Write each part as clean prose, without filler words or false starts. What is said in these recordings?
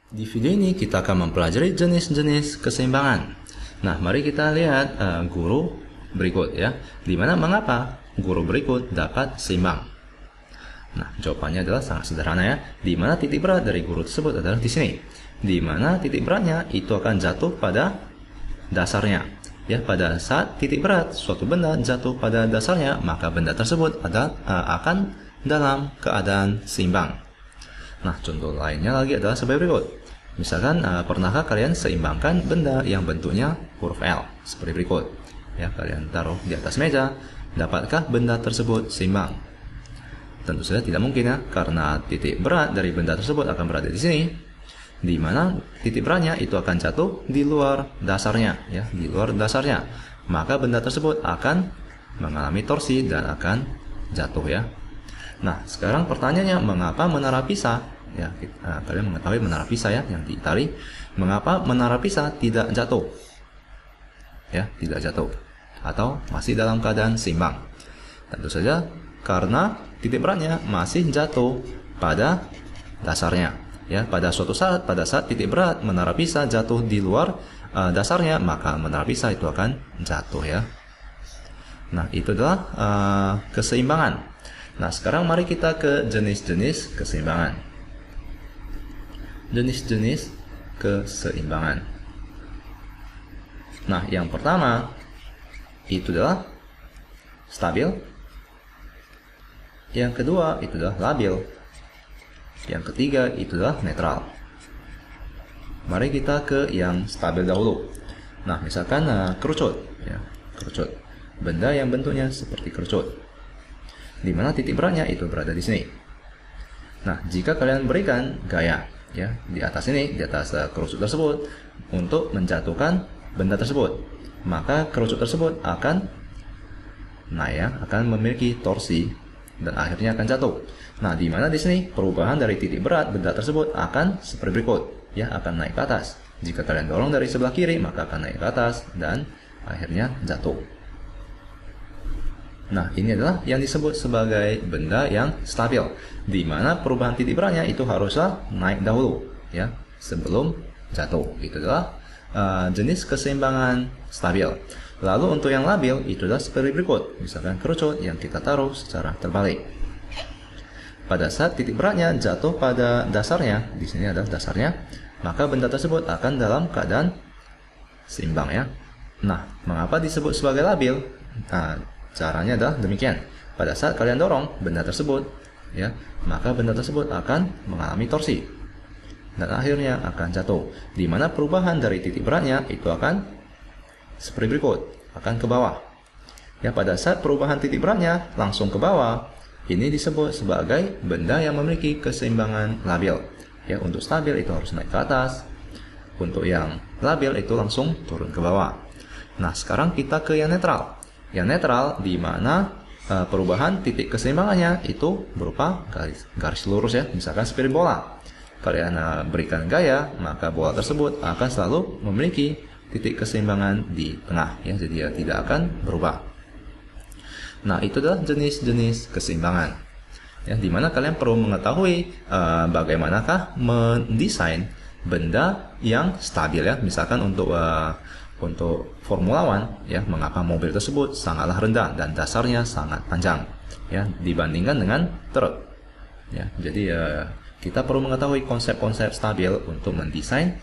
Di video ini kita akan mempelajari jenis-jenis keseimbangan. Nah, mari kita lihat guru berikut ya. Dimana mengapa guru berikut dapat seimbang? Nah, jawabannya adalah sangat sederhana ya. Dimana titik berat dari guru tersebut adalah di sini. Dimana titik beratnya itu akan jatuh pada dasarnya. Ya, pada saat titik berat suatu benda jatuh pada dasarnya, maka benda tersebut akan dalam keadaan seimbang. Nah, contoh lainnya lagi adalah sebagai berikut. Misalkan, pernahkah kalian seimbangkan benda yang bentuknya huruf L? Seperti berikut. Ya, kalian taruh di atas meja. Dapatkah benda tersebut seimbang? Tentu saja tidak mungkin ya, karena titik berat dari benda tersebut akan berada di sini, di mana titik beratnya itu akan jatuh di luar dasarnya, ya, di luar dasarnya. Maka benda tersebut akan mengalami torsi dan akan jatuh ya. Nah, sekarang pertanyaannya, mengapa menara Pisa? Ya, kalian mengetahui menara Pisa ya, yang di Itali. Mengapa menara Pisa tidak jatuh? Ya, tidak jatuh atau masih dalam keadaan seimbang? Tentu saja karena titik beratnya masih jatuh pada dasarnya. Ya, pada suatu saat, pada saat titik berat menara Pisa jatuh di luar dasarnya, maka menara Pisa itu akan jatuh ya. Nah, itu adalah keseimbangan. Nah, sekarang mari kita ke jenis-jenis keseimbangan. Jenis-jenis keseimbangan. Nah, yang pertama itu adalah stabil. Yang kedua itu adalah labil. Yang ketiga itu adalah netral. Mari kita ke yang stabil dahulu. Nah, misalkan kerucut ya, kerucut. Benda yang bentuknya seperti kerucut, di mana titik beratnya itu berada di sini. Nah, jika kalian berikan gaya ya di atas ini, di atas kerucut tersebut untuk menjatuhkan benda tersebut, maka kerucut tersebut akan akan memiliki torsi dan akhirnya akan jatuh. Nah, di mana di sini perubahan dari titik berat benda tersebut akan seperti berikut ya, akan naik ke atas. Jika kalian dorong dari sebelah kiri, maka akan naik ke atas dan akhirnya jatuh. Nah, ini adalah yang disebut sebagai benda yang stabil, di mana perubahan titik beratnya itu haruslah naik dahulu ya, sebelum jatuh. Itu adalah jenis keseimbangan stabil. Lalu untuk yang labil itu adalah seperti berikut. Misalkan kerucut yang kita taruh secara terbalik. Pada saat titik beratnya jatuh pada dasarnya, di sini adalah dasarnya, maka benda tersebut akan dalam keadaan seimbang ya. Nah, mengapa disebut sebagai labil? Nah, caranya adalah demikian. Pada saat kalian dorong benda tersebut ya, maka benda tersebut akan mengalami torsi dan akhirnya akan jatuh, di mana perubahan dari titik beratnya itu akan seperti berikut, akan ke bawah. Ya, pada saat perubahan titik beratnya langsung ke bawah, ini disebut sebagai benda yang memiliki keseimbangan labil. Ya, untuk stabil itu harus naik ke atas. Untuk yang labil itu langsung turun ke bawah. Nah, sekarang kita ke yang netral. Yang netral di mana perubahan titik keseimbangannya itu berupa garis lurus ya, misalkan seperti bola. Kalian berikan gaya, maka bola tersebut akan selalu memiliki titik keseimbangan di tengah ya, jadi ya tidak akan berubah. Nah, itu adalah jenis-jenis keseimbangan ya, dimana kalian perlu mengetahui bagaimanakah mendesain benda yang stabil ya. Misalkan untuk Formula One ya, mengapa mobil tersebut sangatlah rendah dan dasarnya sangat panjang ya dibandingkan dengan truk ya. Jadi kita perlu mengetahui konsep-konsep stabil untuk mendesain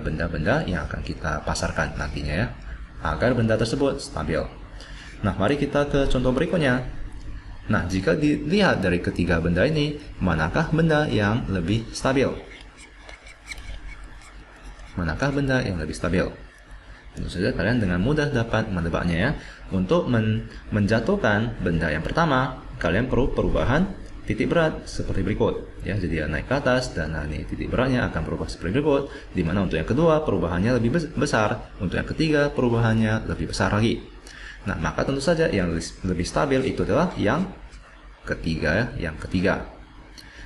benda-benda yang akan kita pasarkan nantinya ya, agar benda tersebut stabil. Nah, mari kita ke contoh berikutnya. Nah, jika dilihat dari ketiga benda ini, manakah benda yang lebih stabil? Manakah benda yang lebih stabil? Tentu saja kalian dengan mudah dapat menebaknya ya. Untuk menjatuhkan benda yang pertama, kalian perlu perubahan titik berat seperti berikut ya, jadi naik ke atas dan ini titik beratnya akan berubah seperti berikut, di mana untuk yang kedua perubahannya lebih besar, untuk yang ketiga perubahannya lebih besar lagi. Nah, maka tentu saja yang lebih stabil itu adalah yang ketiga ya, yang ketiga.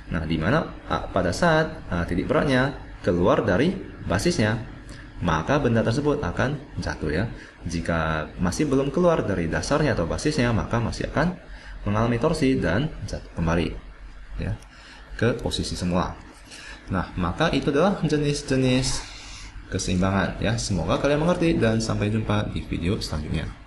Nah, di mana pada saat titik beratnya keluar dari basisnya, maka benda tersebut akan jatuh ya. Jika masih belum keluar dari dasarnya atau basisnya, maka masih akan mengalami torsi dan jatuh kembali ya ke posisi semula. Nah, maka itu adalah jenis-jenis keseimbangan ya. Semoga kalian mengerti dan sampai jumpa di video selanjutnya.